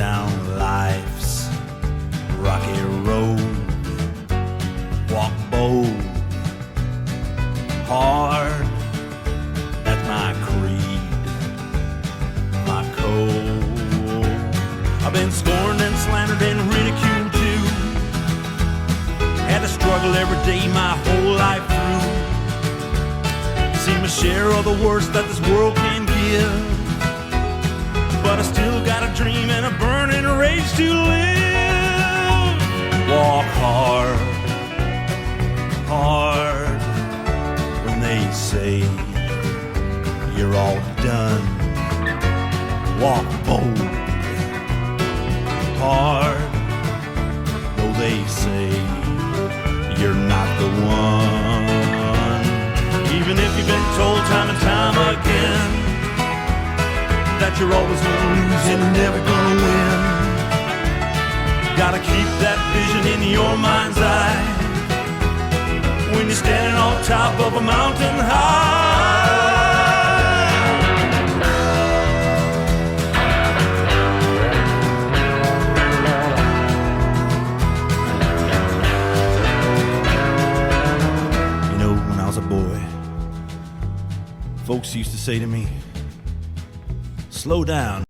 down life's rocky road. Walk bold, hard, that's my creed, my code. I've been scorned and slandered and ridiculed too. Had to struggle every day my whole life through. Seen my share of the worst that this world can give, but I still got a dream and a burning rage to live. Walk hard, hard, when they say you're all done. Walk bold, hard, though they say you're not the one. Even if you've been told time and time again that you're always gonna lose and never gonna win, gotta keep that vision in your mind's eye when you're standing on top of a mountain high. You know, when I was a boy, folks used to say to me, slow down,